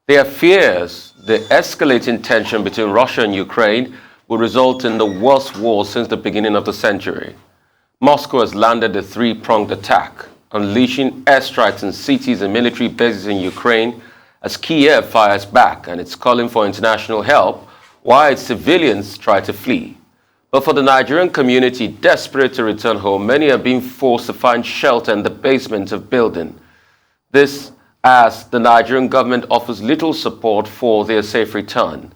There are fears the escalating tension between Russia and Ukraine will result in the worst war since the beginning of the century. Moscow has landed a three-pronged attack, unleashing airstrikes in cities and military bases in Ukraine as Kiev fires back, and it's calling for international help while its civilians try to flee. But for the Nigerian community desperate to return home, many are being forced to find shelter in the basement of buildings. This as the Nigerian government offers little support for their safe return.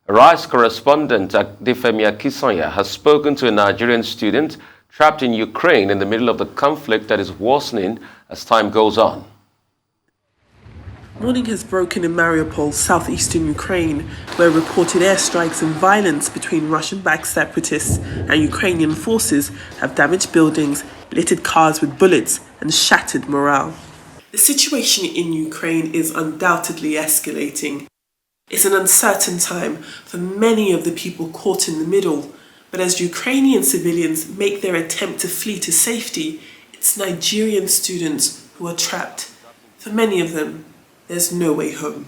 Arise correspondent Evacuation has spoken to a Nigerian student trapped in Ukraine in the middle of the conflict that is worsening as time goes on. Morning has broken in Mariupol, southeastern Ukraine, where reported airstrikes and violence between Russian-backed separatists and Ukrainian forces have damaged buildings, littered cars with bullets, and shattered morale. The situation in Ukraine is undoubtedly escalating. It's an uncertain time for many of the people caught in the middle, but as Ukrainian civilians make their attempt to flee to safety, it's Nigerian students who are trapped. For many of them, there's no way home.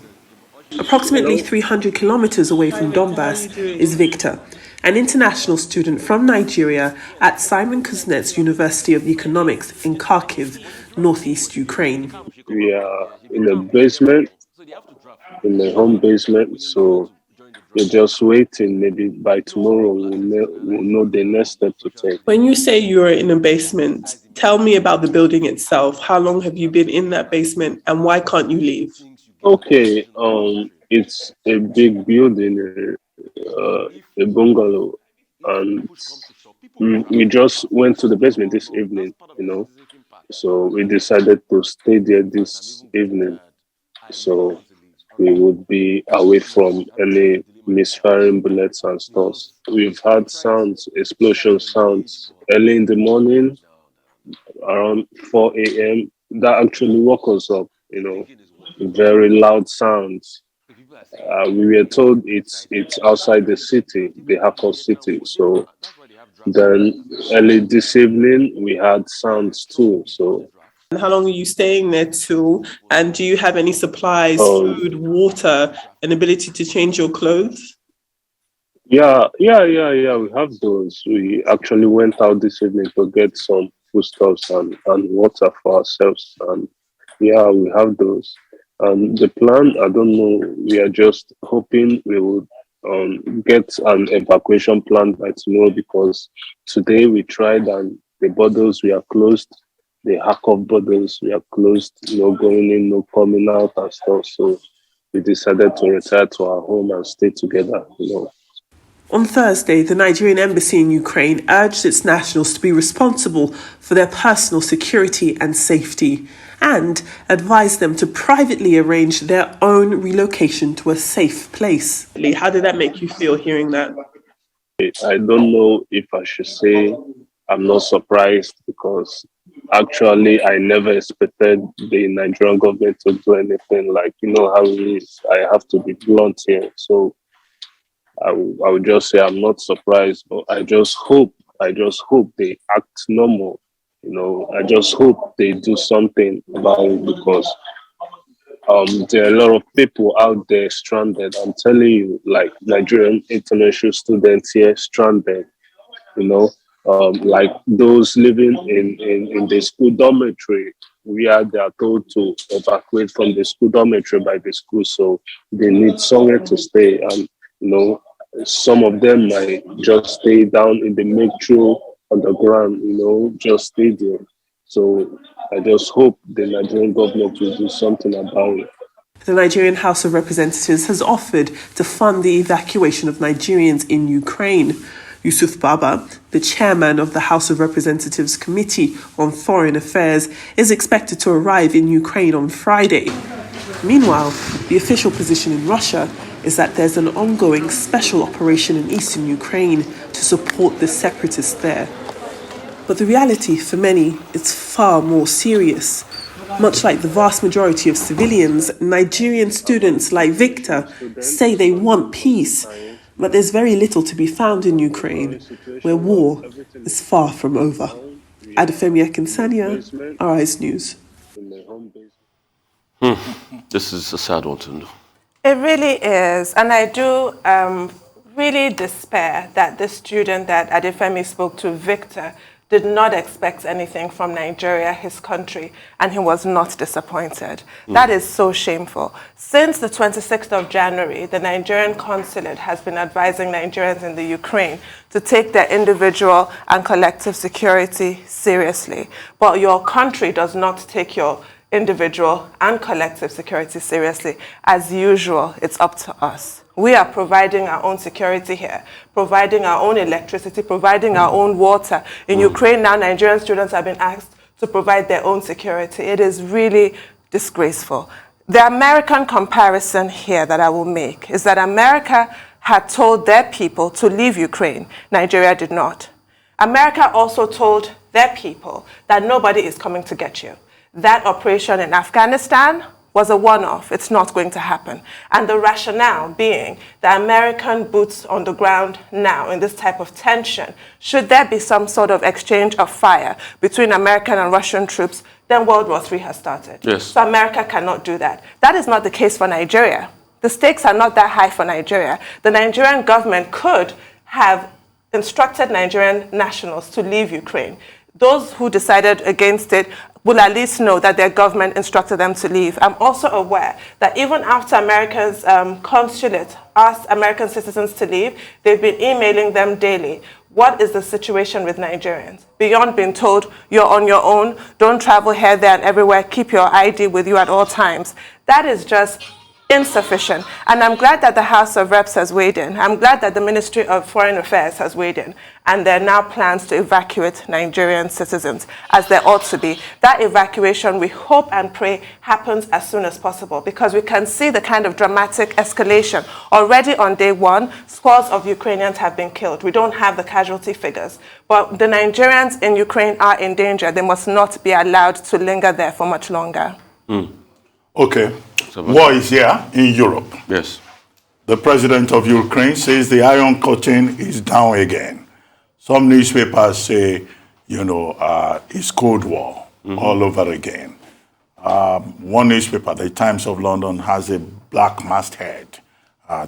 Approximately 300 kilometers away from Donbass is Victor, an international student from Nigeria at Simon Kuznets University of Economics in Kharkiv, northeast Ukraine. We are in a basement, in a home basement, so we're just waiting. Maybe by tomorrow we'll know the next step to take. When you say you're in a basement, tell me about the building itself. How long have you been in that basement and why can't you leave? Okay, it's a big building, a bungalow, and we just went to the basement this evening, so we decided to stay there this evening, so we would be away from any misfiring bullets and stuff. We've had sounds, explosion sounds early in the morning, around 4 a.m. That actually woke us up, very loud sounds. We were told it's outside the city, the Hakov city. So then early this evening, we had sounds too. So. And how long are you staying there till? And do you have any supplies, food, water, an ability to change your clothes? Yeah. We have those. We actually went out this evening to get some foodstuffs and water for ourselves. And yeah, we have those. The plan, I don't know. We are just hoping we would get an evacuation plan by tomorrow, because today we tried and the borders were closed. The Hakov borders we are closed, no going in, no coming out and stuff. So we decided to retire to our home and stay together, On Thursday, the Nigerian embassy in Ukraine urged its nationals to be responsible for their personal security and safety, and advised them to privately arrange their own relocation to a safe place. How did that make you feel hearing that? I don't know if I should say I'm not surprised, because actually I never expected the Nigerian government to do anything. Like, how it is. I have to be blunt here. So I would just say I'm not surprised, but I just hope they act normal. I just hope they do something about it, because there are a lot of people out there stranded. I'm telling you, like Nigerian international students here stranded, like those living in the school dormitory, where they are told to evacuate from the school dormitory by the school, so they need somewhere to stay. And some of them might just stay down in the metro on the ground, just stay there. So I just hope the Nigerian government will do something about it. The Nigerian House of Representatives has offered to fund the evacuation of Nigerians in Ukraine. Yusuf Baba, the chairman of the House of Representatives Committee on Foreign Affairs, is expected to arrive in Ukraine on Friday. Meanwhile, the official position in Russia is that there's an ongoing special operation in eastern Ukraine to support the separatists there. But the reality for many is far more serious. Much like the vast majority of civilians, Nigerian students like Victor say they want peace, but there's very little to be found in Ukraine, where war is far from over. Adefemi Akinsanya, Arise News. This is a sad one to know. It really is. And I do really despair that the student that Adefemi spoke to, Victor, did not expect anything from Nigeria, his country, and he was not disappointed. That is so shameful. Since the 26th of January, the Nigerian consulate has been advising Nigerians in the Ukraine to take their individual and collective security seriously. But your country does not take your individual and collective security seriously. As usual, it's up to us. We are providing our own security here, providing our own electricity, providing our own water. In Ukraine now, Nigerian students have been asked to provide their own security. It is really disgraceful. The American comparison here that I will make is that America had told their people to leave Ukraine. Nigeria did not. America also told their people that nobody is coming to get you. That operation in Afghanistan was a one-off. It's not going to happen. And the rationale being the American boots on the ground now in this type of tension, should there be some sort of exchange of fire between American and Russian troops, then World War III has started. Yes. So America cannot do that. That is not the case for Nigeria. The stakes are not that high for Nigeria. The Nigerian government could have instructed Nigerian nationals to leave Ukraine. Those who decided against it will at least know that their government instructed them to leave. I'm also aware that even after America's consulate asked American citizens to leave, they've been emailing them daily. What is the situation with Nigerians? Beyond being told, you're on your own, don't travel here, there, and everywhere, keep your ID with you at all times. That is just insufficient. And I'm glad that the House of Reps has weighed in. I'm glad that the Ministry of Foreign Affairs has weighed in. And there are now plans to evacuate Nigerian citizens, as there ought to be. That evacuation, we hope and pray, happens as soon as possible, because we can see the kind of dramatic escalation. Already on day one, scores of Ukrainians have been killed. We don't have the casualty figures. But the Nigerians in Ukraine are in danger. They must not be allowed to linger there for much longer. Okay. War is here in Europe. Yes. The president of Ukraine says the Iron Curtain is down again. Some newspapers say, it's Cold War all over again. One newspaper, the Times of London, has a black masthead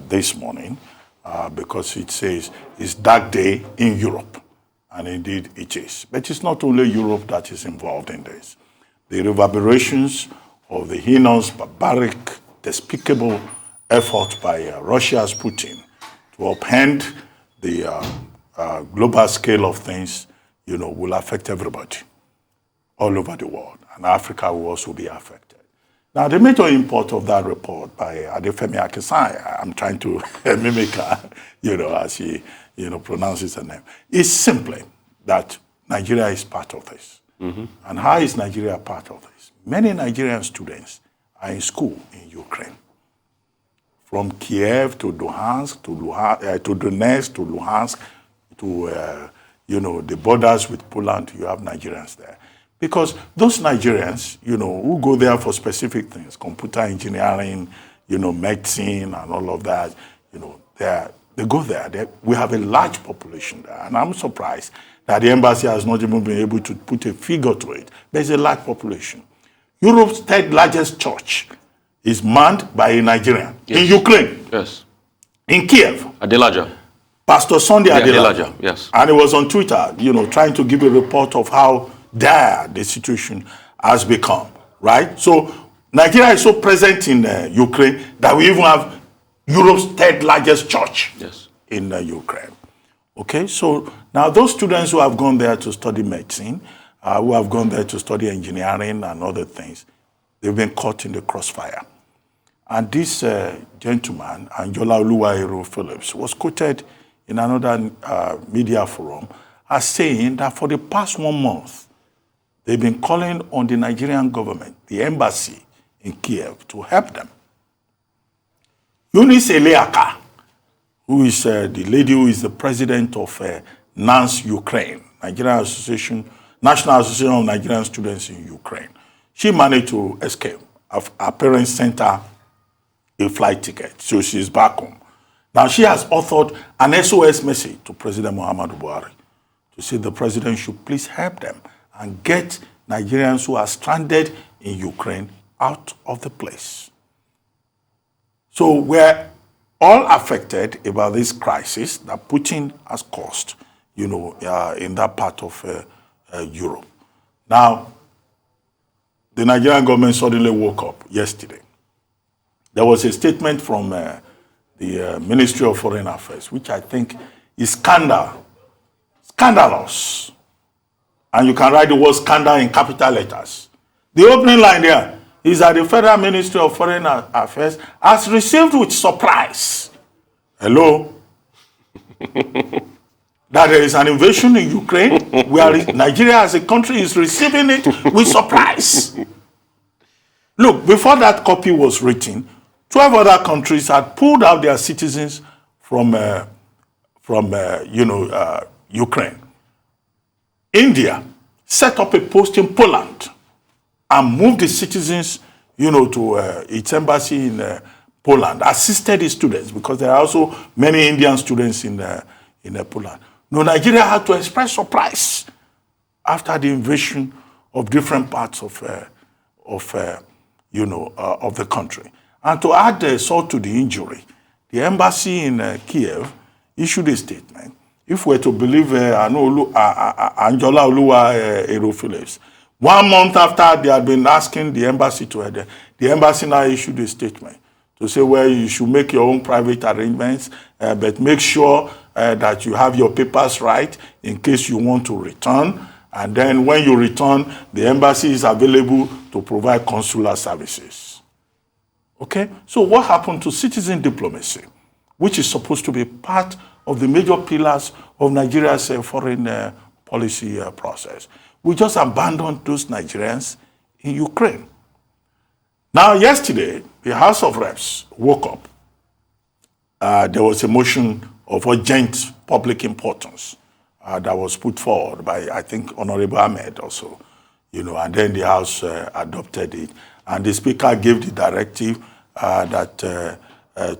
this morning because it says it's dark day in Europe. And indeed it is. But it's not only Europe that is involved in this. The reverberations of the heinous, barbaric, despicable effort by Russia's Putin to upend the global scale of things, will affect everybody all over the world. And Africa will also be affected. Now, the major import of that report by Adefemi Akesanya, I'm trying to mimic her, as she, pronounces her name, is simply that Nigeria is part of this. And how is Nigeria part of this? Many Nigerian students are in school in Ukraine. From Kiev to Donetsk, to Donetsk, to Luhansk, to the borders with Poland, you have Nigerians there. Because those Nigerians, who go there for specific things, computer engineering, medicine and all of that, they go there. We have a large population there. And I'm surprised that the embassy has not even been able to put a figure to it. There's a large population. Europe's third largest church is manned by a Nigerian. Yes. In Ukraine. Yes. In Kiev. Adelaja. Pastor Sunday Adelaja. Yes. And he was on Twitter, trying to give a report of how dire the situation has become, right? So Nigeria is so present in Ukraine that we even have Europe's third largest church in Ukraine. Okay, so now those students who have gone there to study medicine, who have gone there to study engineering and other things, they've been caught in the crossfire. And this gentleman, Anjola Oluwahiro Phillips, was quoted in another media forum as saying that for the past 1 month, they've been calling on the Nigerian government, the embassy in Kiev, to help them. Eunice Eleaka, who is the lady who is the president of NANS Ukraine, National Association of Nigerian Students in Ukraine. She managed to escape. Her parents sent her a flight ticket, so she's back home. Now she has authored an SOS message to President Muhammadu Buhari to say the president should please help them and get Nigerians who are stranded in Ukraine out of the place. So we're all affected about this crisis that Putin has caused, in that part of Europe. Now, the Nigerian government suddenly woke up yesterday. There was a statement from the Ministry of Foreign Affairs, which I think is scandalous. And you can write the word scandal in capital letters. The opening line there is that the Federal Ministry of Foreign Affairs has received with surprise, hello, that there is an invasion in Ukraine where Nigeria as a country is receiving it with surprise. Look, before that copy was written, 12 other countries had pulled out their citizens from Ukraine. India set up a post in Poland and moved the citizens, to its embassy in Poland, assisted its students, because there are also many Indian students in Poland. No, Nigeria had to express surprise after the invasion of different parts of the country. And to add salt to the injury, the embassy in Kiev issued a statement. If we're to believe Anjola Oluwa Aerophillips, 1 month after they had been asking the embassy to head, the embassy now issued a statement to say, well, you should make your own private arrangements, but make sure that you have your papers right in case you want to return. And then when you return, the embassy is available to provide consular services. Okay? So what happened to citizen diplomacy, which is supposed to be part of the major pillars of Nigeria's foreign policy process? We just abandoned those Nigerians in Ukraine. Now, yesterday, the House of Reps woke up. There was a motion of urgent public importance that was put forward by, I think, Honorable Ahmed also, and then the House adopted it. And the Speaker gave the directive that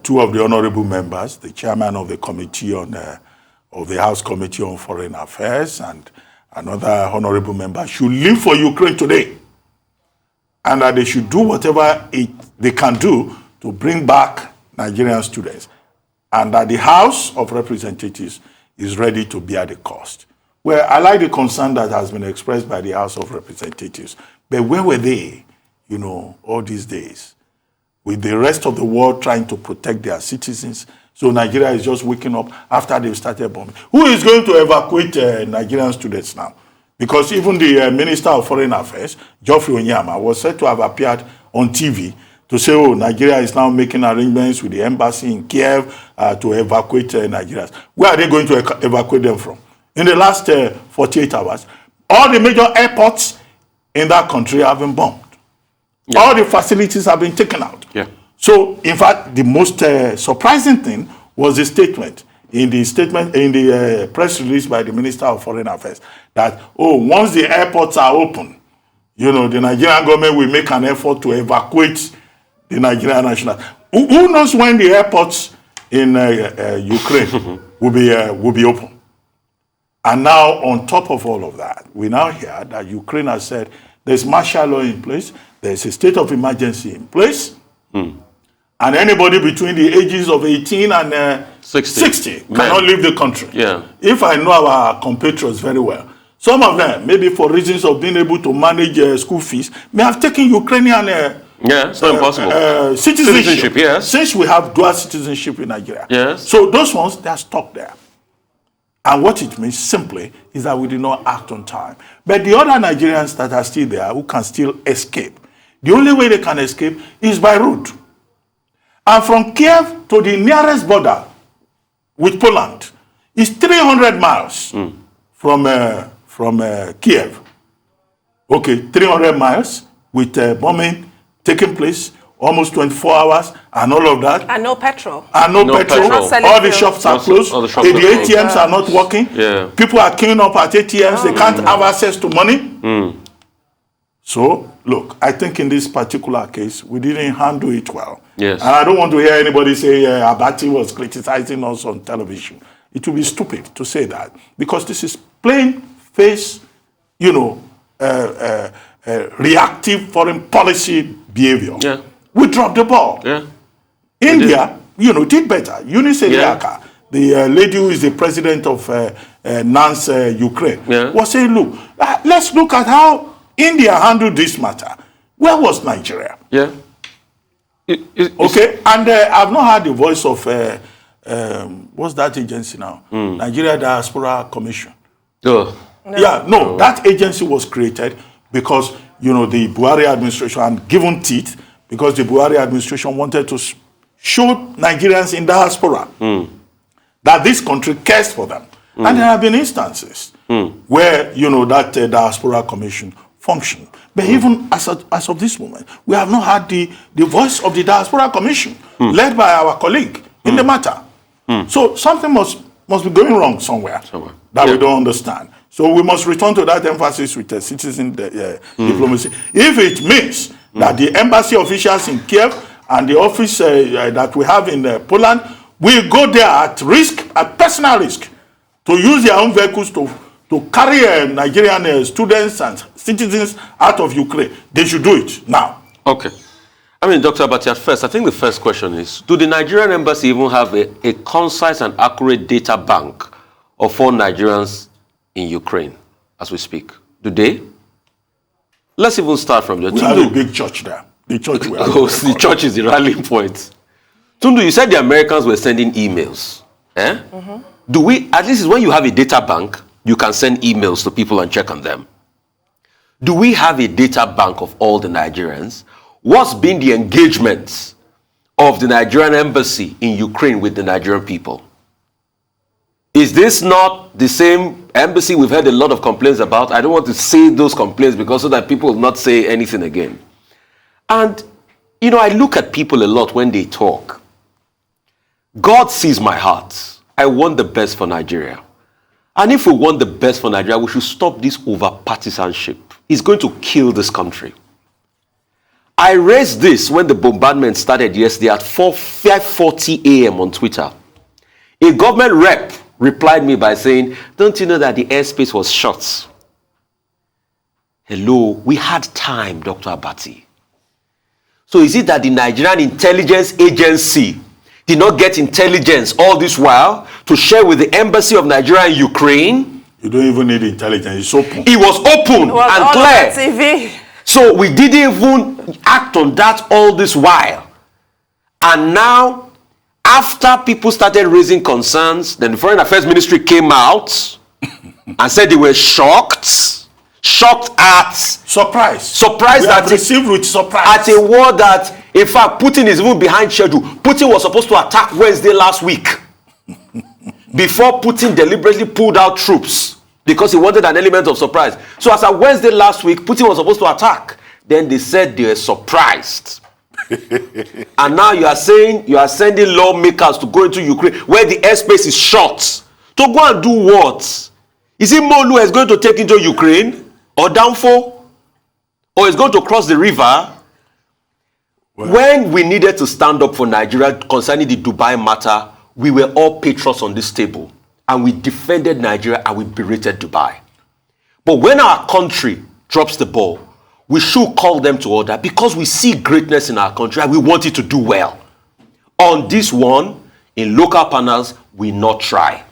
two of the honorable members, the chairman of the committee of the House Committee on Foreign Affairs and another honorable member, should leave for Ukraine today, and that they should do whatever they can do to bring back Nigerian students, and that the House of Representatives is ready to bear the cost. Well, I like the concern that has been expressed by the House of Representatives, but where were they, all these days, with the rest of the world trying to protect their citizens? So Nigeria is just waking up after they've started bombing. Who is going to evacuate Nigerian students now? Because even the Minister of Foreign Affairs, Geoffrey Onyama, was said to have appeared on TV to say, Nigeria is now making arrangements with the embassy in Kiev to evacuate Nigerians. Where are they going to evacuate them from? In the last 48 hours, all the major airports in that country have been bombed. Yeah. All the facilities have been taken out. Yeah. So, in fact, the most surprising thing was the statement in the press release by the Minister of Foreign Affairs that, once the airports are open, the Nigerian government will make an effort to evacuate the Nigerian nationals. Who knows when the airports in Ukraine will be open? And now, on top of all of that, we now hear that Ukraine has said there's martial law in place, there's a state of emergency in place, and anybody between the ages of 18 and 60 cannot leave the country. Yeah. If I know our compatriots very well, some of them, maybe for reasons of being able to manage school fees, may have taken Ukrainian it's not impossible. Citizenship, yes. Since we have dual citizenship in Nigeria. Yes. So those ones, they are stuck there. And what it means simply is that we did not act on time. But the other Nigerians that are still there, who can still escape, the only way they can escape is by road. And from Kiev to the nearest border with Poland is 300 miles from Kiev. Okay, 300 miles with bombing taking place, almost 24 hours, and all of that. And no petrol. And no petrol. All the shops are closed. The ATMs are not working. Yeah. People are queuing up at ATMs. They can't have access to money. So, look, I think in this particular case, we didn't handle it well. Yes. And I don't want to hear anybody say Abati was criticizing us on television. It would be stupid to say that, because this is plain face, reactive foreign policy behavior. Yeah. We dropped the ball. Yeah. India, did better. Eunice Eliaka, the lady who is the president of NANS Ukraine, was saying, look, let's look at how India handled this matter. Where was Nigeria? Yeah. Okay, and I've not heard the voice of, what's that agency now? Nigeria Diaspora Commission. That agency was created because, the Buhari administration had given teeth because the Buhari administration wanted to show Nigerians in diaspora that this country cares for them. And there have been instances where, that diaspora commission functioned. But even as of this moment, we have not had the voice of the diaspora commission led by our colleague in the matter. So something must be going wrong somewhere that we don't understand. So we must return to that emphasis with citizen diplomacy. If it means that the embassy officials in Kiev and the office that we have in Poland will go there at personal risk, to use their own vehicles to carry Nigerian students and citizens out of Ukraine, they should do it now. Okay. I mean, Dr. Abati, at first, I think the first question is, do the Nigerian embassy even have a concise and accurate data bank of all Nigerians in Ukraine as we speak? Do they? Let's even start from there. We have a big church there. The church we have. The church is the rallying point. Tundu, you said the Americans were sending emails. Do we, at least when you have a data bank, you can send emails to people and check on them. Do we have a data bank of all the Nigerians? What's been the engagement of the Nigerian embassy in Ukraine with the Nigerian people? Is this not the same embassy we've heard a lot of complaints about? I don't want to say those complaints because so that people will not say anything again. And, I look at people a lot when they talk. God sees my heart. I want the best for Nigeria. And if we want the best for Nigeria, we should stop this over-partisanship. It's going to kill this country. I raised this when the bombardment started yesterday at 5:40 a.m. on Twitter. A government rep replied me by saying, don't you know that the airspace was shut? Hello, we had time, Dr. Abati. So is it that the Nigerian intelligence agency did not get intelligence all this while to share with the embassy of Nigeria in Ukraine? You don't even need intelligence. It's open. It was open and clear. TV. So we didn't even act on that all this while. And now, after people started raising concerns, then the Foreign Affairs Ministry came out and said they were shocked at surprise that received with surprise at a war that, in fact, Putin is even behind schedule. Putin was supposed to attack Wednesday last week before Putin deliberately pulled out troops because he wanted an element of surprise. So as of Wednesday last week, Putin was supposed to attack. Then they said they were surprised. And now you are saying you are sending lawmakers to go into Ukraine where the airspace is shut. To go and do what? Is it Molu is going to take into Ukraine? Or Danfo? Or is going to cross the river? Well, when we needed to stand up for Nigeria concerning the Dubai matter, we were all patriots on this table. And we defended Nigeria and we berated Dubai. But when our country drops the ball, we should call them to order because we see greatness in our country and we want it to do well. On this one, in local panels, we not try.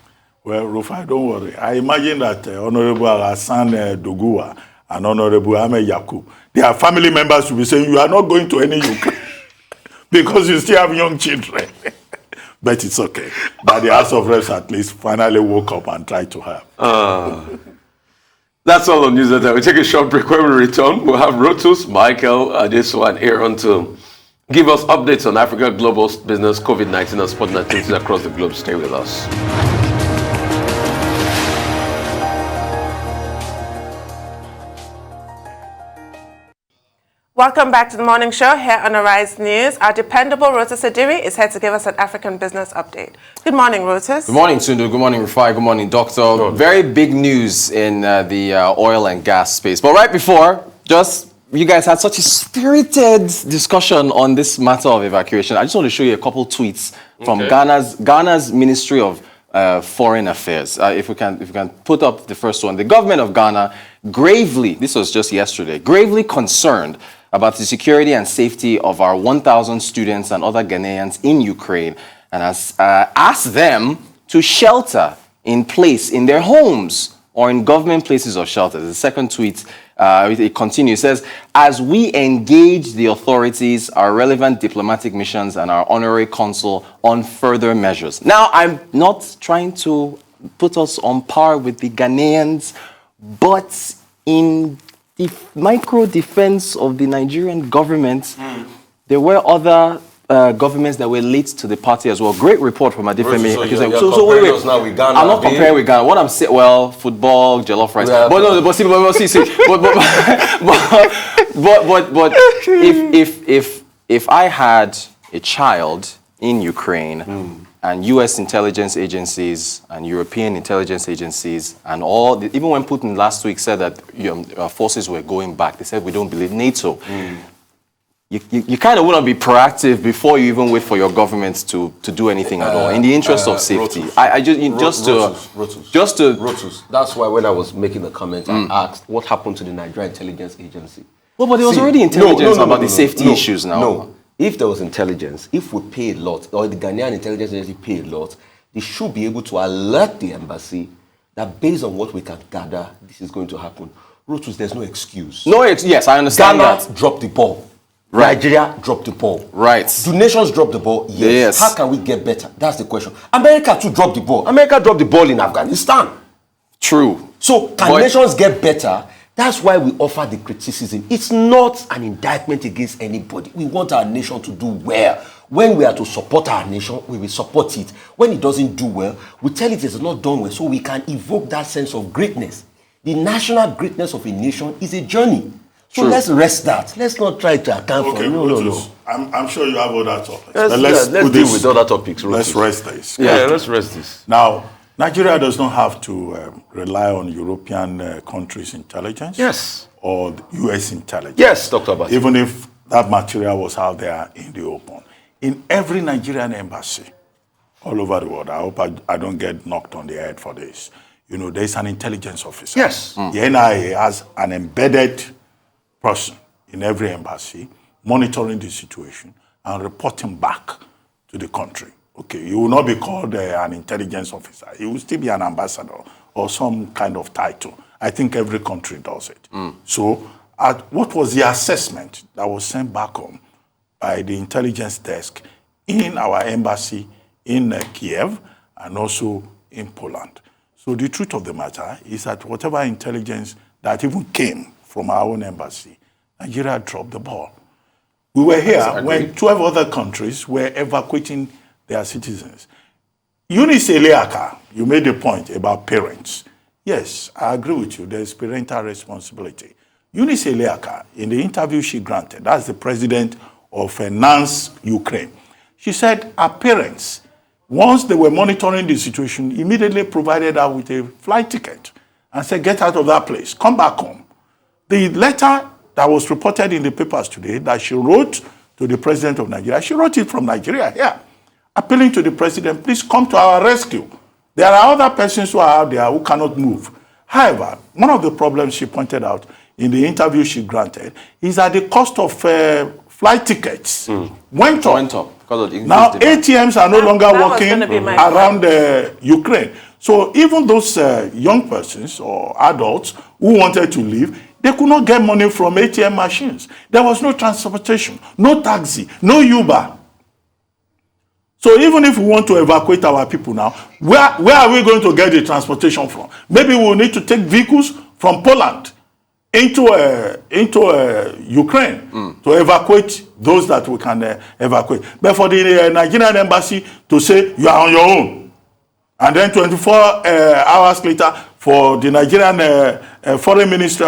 Well, Rufai, don't worry. I imagine that Honorable Hassan Doguwa and Honorable Ahmed Yakub, their family members will be saying, you are not going to any Ukraine because you still have young children. But it's okay. But the House of Reps at least finally woke up and tried to help. That's all on news. We'll take a short break. When we return, we'll have Rotus, Michael, Adeso, and Aaron to give us updates on Africa Global Business, COVID-19, and sporting activities across the globe. Stay with us. Welcome back to the morning show here on Arise News. Our dependable Rotus Adiri is here to give us an African business update. Good morning, Rotus. Good morning, Tundu. Good morning, Rufai. Good morning, Doctor. Very big news in the oil and gas space. But right before, you guys had such a spirited discussion on this matter of evacuation. I just want to show you a couple tweets from Ghana's Ministry of Foreign Affairs. If we can put up the first one. The government of Ghana gravely, this was just yesterday, gravely concerned about the security and safety of our 1,000 students and other Ghanaians in Ukraine and has asked them to shelter in place in their homes or in government places of shelter. The second tweet, it continues, it says, as we engage the authorities, our relevant diplomatic missions and our honorary consul on further measures. Now, I'm not trying to put us on par with the Ghanaians, but in the micro defense of the Nigerian government, there were other governments that were late to the party as well. Great report from Adifemi. Wait. Now with Ghana, I'm not comparing with Ghana. What I'm saying, well, football, jollof rice. Yeah. But no, but if I had a child in Ukraine and U.S. intelligence agencies and European intelligence agencies and all, even when Putin last week said that forces were going back, they said we don't believe NATO. You kind of want to be proactive before you even wait for your government to do anything at all, in the interest of safety. Rotus. That's why when I was making the comment, I asked what happened to the Nigerian intelligence agency. Well, but there was already intelligence about the safety issues now. No, if there was intelligence, if we pay a lot, or the Ghanaian intelligence agency pay a lot, they should be able to alert the embassy that based on what we can gather, this is going to happen. Rotus, there's no excuse. Yes, I understand Ghana that. dropped the ball. Right. Nigeria dropped the ball. Right. Do nations drop the ball? Yes. How can we get better? That's the question. America too dropped the ball. America dropped the ball in Afghanistan. True. So can nations get better? That's why we offer the criticism. It's not an indictment against anybody. We want our nation to do well. When we are to support our nation, we will support it. When it doesn't do well, we tell it it's not done well so we can evoke that sense of greatness. The national greatness of a nation is a journey. So let's rest that. Let's not try to account for it. No. I'm sure you have other topics. Let's deal with other topics. Let's rest this. Let's rest this. Now, Nigeria does not have to rely on European countries' intelligence. Yes. Or U.S. intelligence. Yes, Dr. Abati. Even if that material was out there in the open. In every Nigerian embassy all over the world, I hope I don't get knocked on the head for this, there's an intelligence officer. Yes. The NIA has an embedded person in every embassy monitoring the situation and reporting back to the country. Okay, you will not be called an intelligence officer. You will still be an ambassador or some kind of title. I think every country does it. So what was the assessment that was sent back home by the intelligence desk in our embassy in Kiev and also in Poland? So the truth of the matter is that whatever intelligence that even came from our own embassy, Nigeria dropped the ball. We were here when 12 other countries were evacuating their citizens. Eunice Eliaka, you made a point about parents. Yes, I agree with you. There's parental responsibility. Eunice Eliaka, in the interview she granted, that's the president of NANS Ukraine, she said her parents, once they were monitoring the situation, immediately provided her with a flight ticket and said, get out of that place, come back home. The letter that was reported in the papers today that she wrote to the president of Nigeria, she wrote it from Nigeria here, appealing to the president, please come to our rescue. There are other persons who are out there who cannot move. However, one of the problems she pointed out in the interview she granted is that the cost of flight tickets went up. Now ATMs are no longer working around Ukraine. So even those young persons or adults who wanted to leave, they could not get money from ATM machines. There was no transportation, no taxi, no Uber. So even if we want to evacuate our people now, where are we going to get the transportation from? Maybe we'll need to take vehicles from Poland into Ukraine to evacuate those that we can evacuate. But for the Nigerian embassy to say you are on your own, and then 24 hours later for the Nigerian foreign minister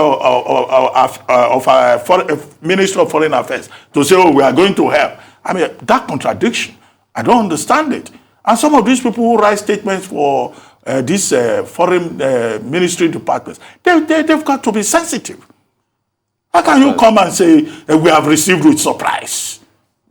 Minister of Foreign Affairs to say, oh, we are going to help. I mean, that contradiction, I don't understand it. And some of these people who write statements for these foreign ministry departments, they've got to be sensitive. How can you come and say, we have received with surprise?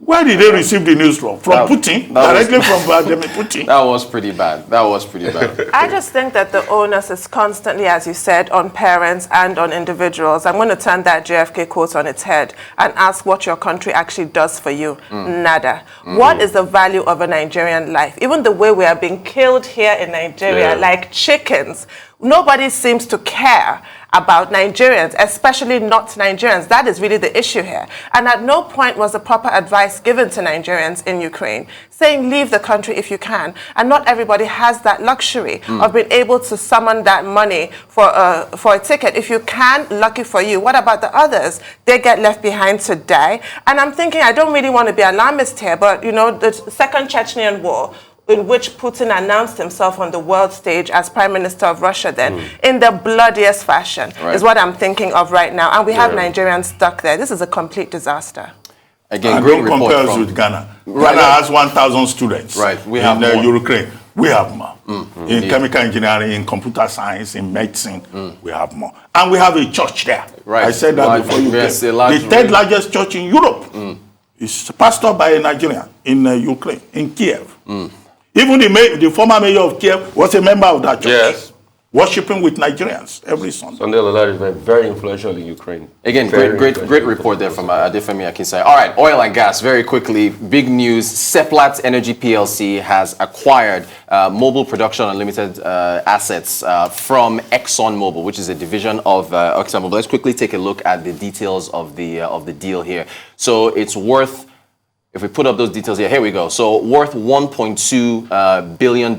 Where did they receive the news from? From Putin? Directly from Vladimir Putin? That was pretty bad. That was pretty bad. I just think that the onus is constantly, as you said, on parents and on individuals. I'm going to turn that JFK quote on its head and ask what your country actually does for you. Nada. What is the value of a Nigerian life? Even the way we are being killed here in Nigeria, like chickens. Nobody seems to care about Nigerians, especially not Nigerians. That is really the issue here. And at no point was the proper advice given to Nigerians in Ukraine, saying leave the country if you can. And not everybody has that luxury of being able to summon that money for a ticket. If you can, lucky for you. What about the others? They get left behind to die. And I'm thinking, I don't really want to be alarmist here, but you know, the Second Chechenian War, in which Putin announced himself on the world stage as Prime Minister of Russia then, in the bloodiest fashion, is what I'm thinking of right now. And we have Nigerians stuck there. This is a complete disaster. Again, and great don't report compare us from with Ghana. Ghana has 1,000 students. We have in more. Ukraine. We have more. In chemical engineering, in computer science, in medicine, we have more. And we have a church there. I said that before you came. The third largest church in Europe is pastored by a Nigerian in Ukraine, in Kiev. Even the former mayor of Kiev was a member of that church. Yes. Worshipping with Nigerians every Sunday. Sunday Lalari is very influential in Ukraine. Again, great report there from Adefemi Akinsai. All right, oil and gas, very quickly. Big news, Seplat Energy PLC has acquired Mobil Production Unlimited assets from ExxonMobil, which is a division of ExxonMobil. Let's quickly take a look at the details of the deal here. So it's worth, if we put up those details here we go. So worth $1.2 billion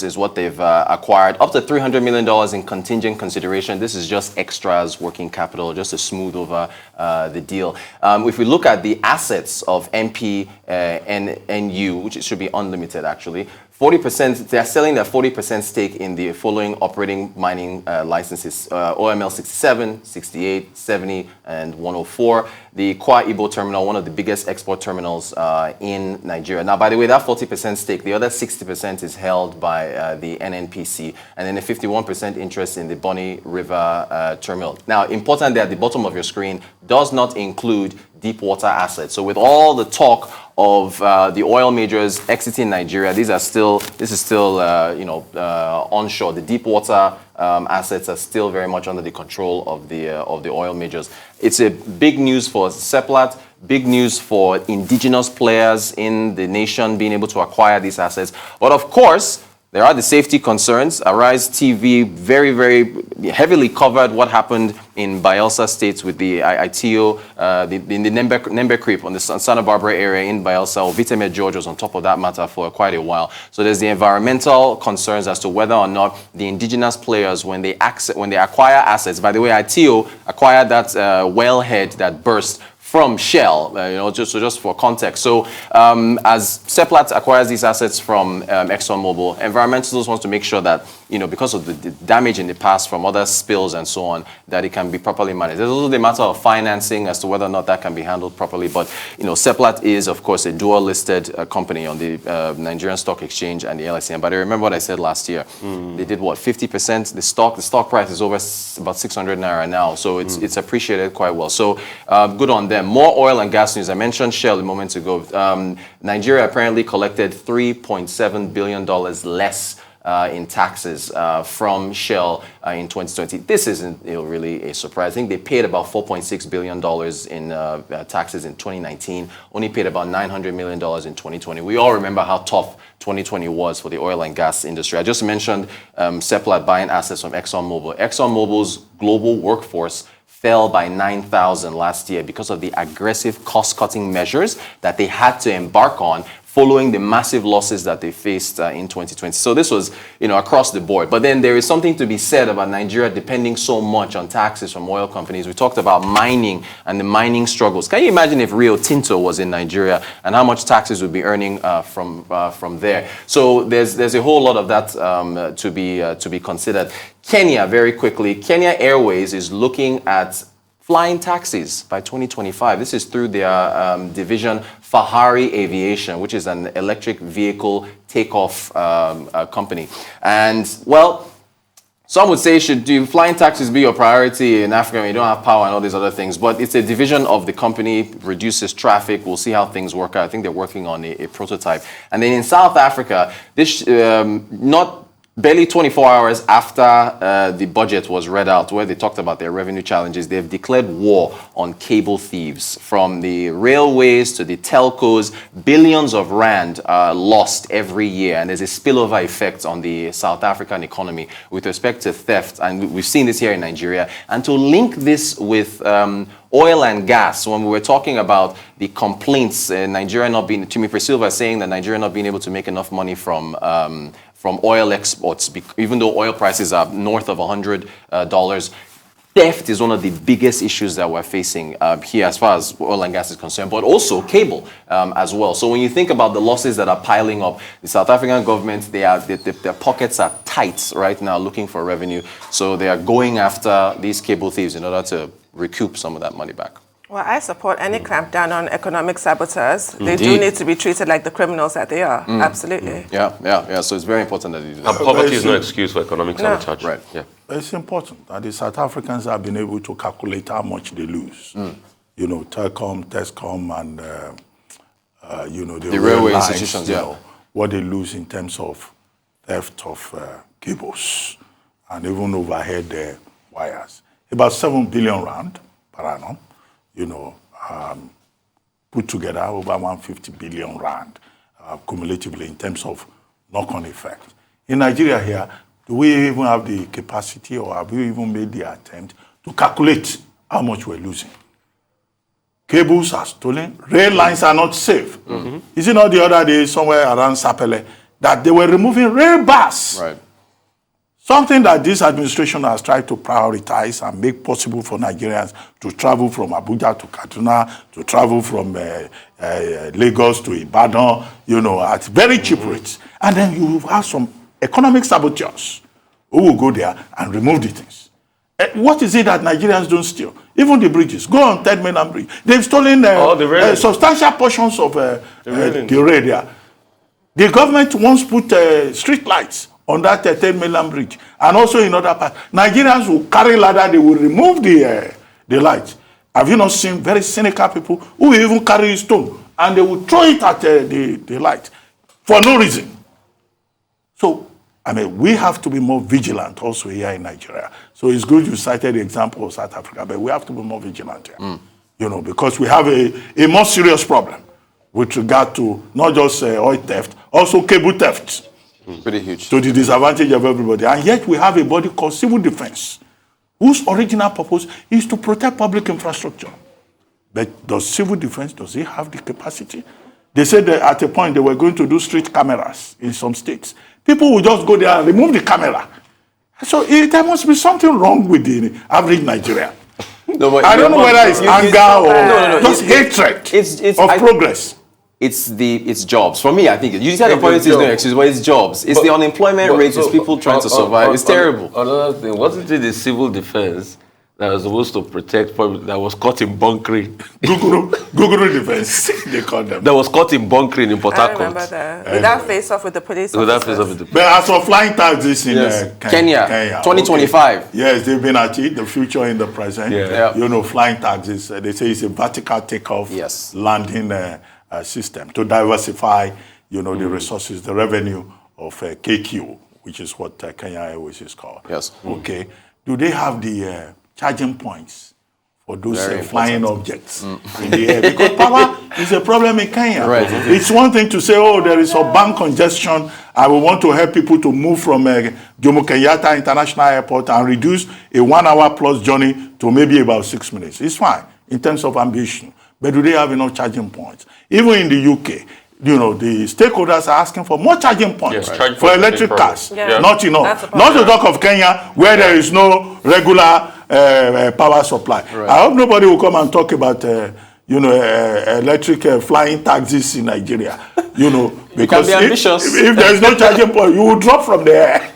is what they've acquired. Up to $300 million in contingent consideration. This is just extras, working capital, just to smooth over the deal. If we look at the assets of MP and NU, which it should be unlimited actually, 40%, they're selling their 40% stake in the following operating mining licenses, OML 67, 68, 70, and 104. The Kwa Ibo terminal, one of the biggest export terminals in Nigeria. Now, by the way, that 40% stake, the other 60% is held by the NNPC, and then a 51% interest in the Bonny River terminal. Now, important there at the bottom of your screen, does not include deep water assets. So with all the talk of the oil majors exiting Nigeria, this is still onshore. The deep water assets are still very much under the control of the oil majors. It's a big news for Seplat, big news for indigenous players in the nation being able to acquire these assets. But of course, there are the safety concerns. Arise TV very, very heavily covered what happened in Bayelsa State with the ITO, in the Nembe Creek on the Santa Barbara area in Bayelsa. Viteme George was on top of that matter for quite a while. So there's the environmental concerns as to whether or not the indigenous players, when they acquire assets, by the way, ITO acquired that wellhead that burst from Shell, just for context. So as Seplat acquires these assets from ExxonMobil, environmentalists want to make sure that, because of the damage in the past from other spills and so on, that it can be properly managed. There's also the matter of financing as to whether or not that can be handled properly. But, Seplat is, of course, a dual-listed company on the Nigerian Stock Exchange and the LSE. And but I remember what I said last year. They did, 50%? The stock price is over about 600 Naira now. So it's appreciated quite well. So good on them. More oil and gas news. I mentioned Shell a moment ago. Nigeria apparently collected $3.7 billion less in taxes from Shell in 2020. This isn't really a surprise. I think they paid about $4.6 billion in taxes in 2019, only paid about $900 million in 2020. We all remember how tough 2020 was for the oil and gas industry. I just mentioned Seplat buying assets from ExxonMobil. ExxonMobil's global workforce fell by 9,000 last year because of the aggressive cost-cutting measures that they had to embark on following the massive losses that they faced in 2020. So this was, across the board. But then there is something to be said about Nigeria depending so much on taxes from oil companies. We talked about mining and the mining struggles. Can you imagine if Rio Tinto was in Nigeria and how much taxes would be earning from there? So there's a whole lot of that to be considered. Kenya, very quickly. Kenya Airways is looking at flying taxis by 2025. This is through their division Fahari Aviation, which is an electric vehicle takeoff company. And, well, Some would say, should do flying taxis be your priority in Africa when you don't have power and all these other things? But it's a division of the company, reduces traffic. We'll see how things work out. I think they're working on a prototype. And then in South Africa, this barely 24 hours after the budget was read out, where they talked about their revenue challenges, they've declared war on cable thieves. From the railways to the telcos, billions of rand are lost every year. And there's a spillover effect on the South African economy with respect to theft. And we've seen this here in Nigeria. And to link this with oil and gas, when we were talking about the complaints, Nigeria not being, Tumi Priscilla saying that Nigeria not being able to make enough money from oil exports, even though oil prices are north of $100. Theft is one of the biggest issues that we're facing here as far as oil and gas is concerned, but also cable as well. So when you think about the losses that are piling up, the South African government, their pockets are tight right now looking for revenue. So they are going after these cable thieves in order to recoup some of that money back. Well, I support any clampdown on economic saboteurs. They Indeed. do need to be treated like the criminals that they are. Absolutely. Yeah. So it's very important that you do And that. poverty is no excuse for economic sabotage. Right. Yeah. It's important that the South Africans have been able to calculate how much they lose. You know, Telcom, Tescom, and the railway lines, institutions, you know, what they lose in terms of theft of cables and even overhead wires. About 7 billion rand per annum. Put together over 150 billion rand cumulatively in terms of knock-on effect. In Nigeria here, do we even have the capacity or have we even made the attempt to calculate how much we're losing? Cables are stolen, rail lines are not safe. Is it not the other day somewhere around Sapele that they were removing rail bars? Right. Something that this administration has tried to prioritize and make possible for Nigerians to travel from Abuja to Kaduna, to travel from Lagos to Ibadan, at very cheap rates. And then you have some economic saboteurs who will go there and remove the things. What is it that Nigerians don't steal? Even the bridges. Go on Third Mainland Bridge. They've stolen substantial portions of the rail there. The government once put street lights on that Third Mainland Bridge, and also in other parts. Nigerians will carry ladder, they will remove the lights. Have you not seen very cynical people who will even carry a stone and they will throw it at the light for no reason? So, we have to be more vigilant also here in Nigeria. So it's good you cited the example of South Africa, but we have to be more vigilant here. Because we have a more serious problem with regard to not just oil theft, also cable theft. Pretty huge. To the disadvantage of everybody. And yet we have a body called civil defense, whose original purpose is to protect public infrastructure. But does civil defense, does it have the capacity? They said that at a point they were going to do street cameras in some states. People will just go there and remove the camera. So there must be something wrong with the average Nigerian. No, I don't know whether it's anger or just hatred of progress. It's jobs. For me, I think you said the policy is no excuse, but it's jobs. It's the unemployment rate. It's people trying to survive. It's terrible. Another thing, wasn't it the civil defense that was supposed to protect public that was caught in bunkering? Guguru defense, they call them. That was caught in bunkering in Port I Harcourt. remember that. With that face-off with the police officers. But as for flying taxis in Kenya, 2025. Okay. Yes, they've been achieved, the future in the present. Yeah. Flying taxis, they say it's a vertical takeoff landing system to diversify, the resources, the revenue of KQ, which is what Kenya Airways is called. Yes. Okay. Do they have the charging points for those flying objects in the air? Because power is a problem in Kenya. Right. It's one thing to say, there is a bank congestion. I will want to help people to move from Jomo Kenyatta International Airport and reduce a 1 hour plus journey to maybe about 6 minutes. It's fine in terms of ambition. But do they have enough charging points? Even in the UK, the stakeholders are asking for more charging points for electric cars. Yeah. Not enough. Not to talk of Kenya, where there is no regular power supply. Right. I hope nobody will come and talk about electric flying taxis in Nigeria. Because if there is no charging point, you will drop from the air.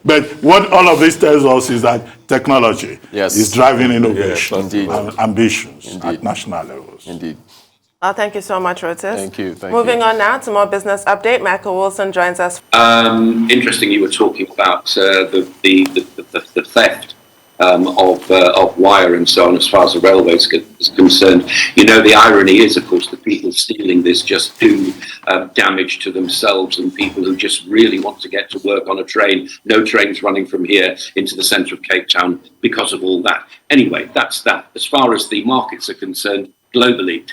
But what all of this tells us is that technology is driving innovation and ambitions at national levels. Indeed. Well, thank you so much, Rotis. Thank you. Moving on now to more business update. Michael Wilson joins us. Interesting, you were talking about the theft of wire and so on as far as the railways is concerned. You know, the irony is, of course, the people stealing this just do damage to themselves and people who just really want to get to work on a train. No trains running from here into the centre of Cape Town because of all that. Anyway, that's that. As far as the markets are concerned, globally,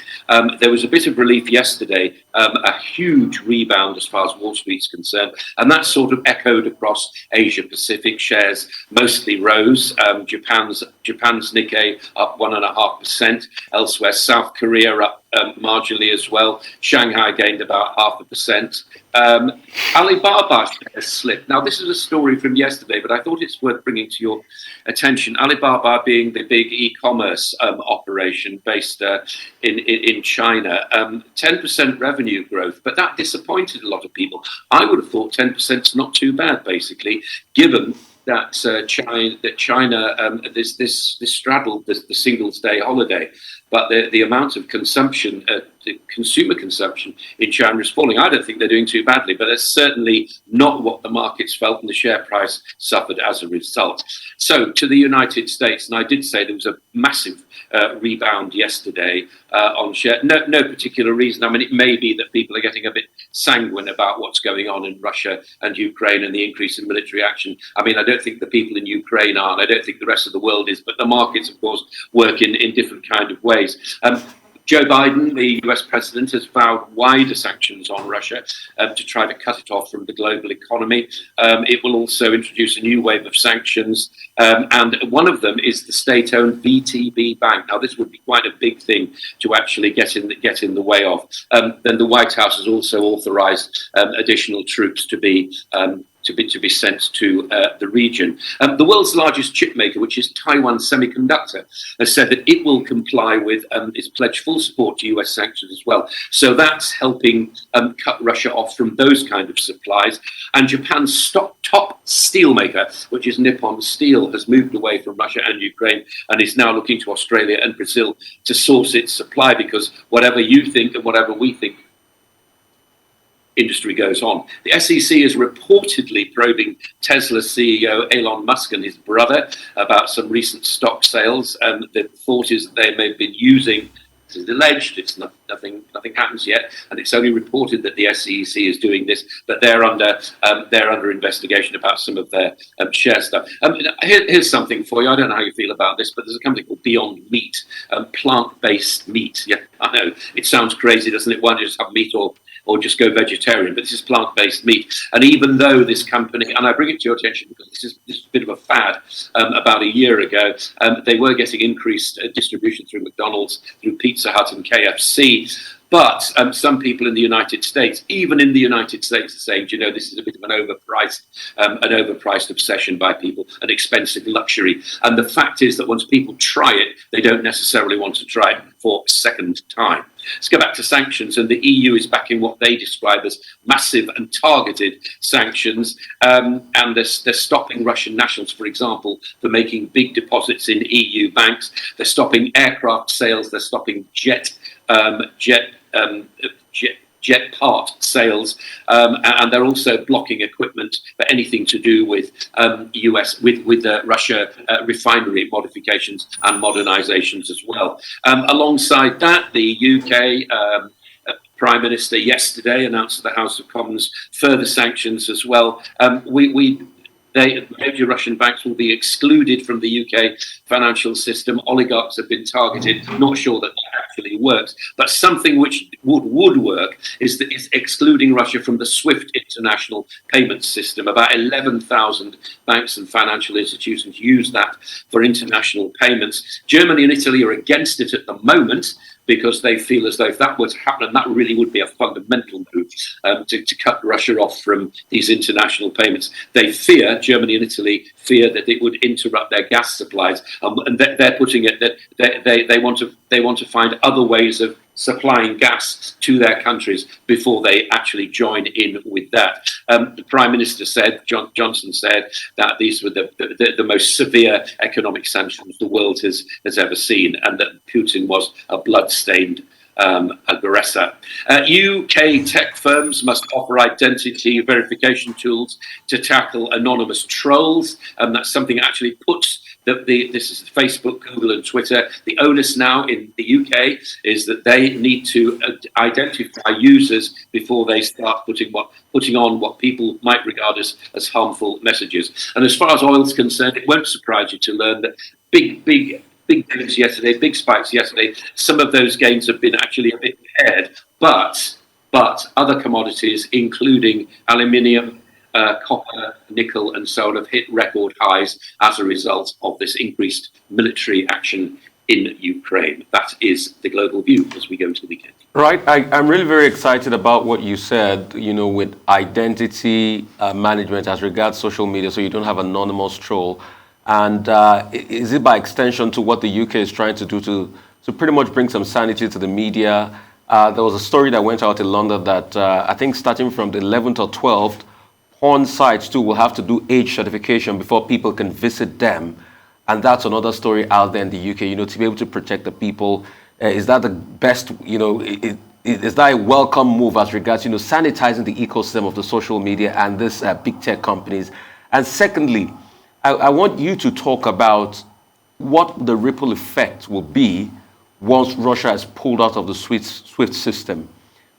there was a bit of relief yesterday, a huge rebound as far as Wall Street's concerned, and that sort of echoed across Asia Pacific. Shares mostly rose. Japan's Nikkei up 1.5%. Elsewhere, South Korea up marginally as well. Shanghai gained about 0.5%. Alibaba shares slipped. Now, this is a story from yesterday, but I thought it's worth bringing to your attention. Alibaba being the big e-commerce operation based in China, 10% revenue growth, but that disappointed a lot of people. I would have thought 10% is not too bad, basically, given that China this straddled the Singles Day holiday, but the amount of consumption, the consumer consumption in China is falling. I don't think they're doing too badly, but that's certainly not what the markets felt, and the share price suffered as a result. So to the United States, and I did say there was a massive rebound yesterday on share. No particular reason. I mean, it may be that people are getting a bit sanguine about what's going on in Russia and Ukraine and the increase in military action. I mean, I don't think the people in Ukraine are, and I don't think the rest of the world is, but the markets, of course, work in different kind of ways. Joe Biden, the US president, has vowed wider sanctions on Russia to try to cut it off from the global economy. It will also introduce a new wave of sanctions, and one of them is the state-owned VTB bank. Now, this would be quite a big thing to actually get in the way of. Then the White House has also authorized additional troops to be sent to the region. The world's largest chip maker, which is Taiwan Semiconductor, has said that it will comply with its pledge full support to US sanctions as well. So that's helping cut Russia off from those kind of supplies. And Japan's top steel maker, which is Nippon Steel, has moved away from Russia and Ukraine and is now looking to Australia and Brazil to source its supply, because whatever you think and whatever we think, industry goes on. The SEC is reportedly probing Tesla CEO Elon Musk and his brother about some recent stock sales. The thought is that they may have been using, this is alleged, it's nothing happens yet, and it's only reported that the SEC is doing this, but they're under investigation about some of their share stuff. Here's something for you. I don't know how you feel about this, but there's a company called Beyond Meat, plant-based meat. Yeah, I know it sounds crazy, doesn't it? Why don't you just have meat or just go vegetarian? But this is plant-based meat. And even though this company, and I bring it to your attention because this is a bit of a fad, about a year ago, they were getting increased distribution through McDonald's, through Pizza Hut and KFC. But some people in the United States, even in the United States, are saying, you know, this is a bit of an overpriced obsession by people, an expensive luxury. And the fact is that once people try it, they don't necessarily want to try it for a second time. Let's go back to sanctions, and the EU is backing what they describe as massive and targeted sanctions, and they're stopping Russian nationals, for example, for making big deposits in EU banks. They're stopping aircraft sales. They're stopping jet part sales, and they're also blocking equipment for anything to do with Russia refinery modifications and modernizations as well. Alongside that, the UK Prime Minister yesterday announced to the House of Commons further sanctions as well. Major Russian banks will be excluded from the UK financial system. Oligarchs have been targeted. Not sure that actually works, but something which would work is excluding Russia from the SWIFT international payment system. About 11,000 banks and financial institutions use that for international payments. Germany and Italy are against it at the moment, because they feel as though if that were to happen, that really would be a fundamental move to cut Russia off from these international payments. They fear, Germany and Italy fear, that it would interrupt their gas supplies, and they're putting it that they want to find other ways of supplying gas to their countries before they actually join in with that. The Prime Minister said, Johnson said, that these were the most severe economic sanctions the world has ever seen, and that Putin was a blood-stained aggressor. UK tech firms must offer identity verification tools to tackle anonymous trolls. That's something that actually puts this is Facebook, Google, and Twitter. The onus now in the UK is that they need to identify users before they start putting on what people might regard as harmful messages. And as far as oil is concerned, it won't surprise you to learn that big gains yesterday, big spikes yesterday. Some of those gains have been actually a bit paired, but other commodities, including aluminium, copper, nickel, and so on, have hit record highs as a result of this increased military action in Ukraine. That is the global view as we go into the weekend. Right. I'm really very excited about what you said, with identity management as regards social media, so you don't have anonymous troll. And is it by extension to what the UK is trying to do to pretty much bring some sanity to the media? There was a story that went out in London that I think starting from the 11th or 12th, porn sites too will have to do age certification before people can visit them. And that's another story out there in the UK, to be able to protect the people. Is that the best, is that a welcome move as regards, sanitizing the ecosystem of the social media and this big tech companies? And secondly, I want you to talk about what the ripple effect will be once Russia has pulled out of the SWIFT system.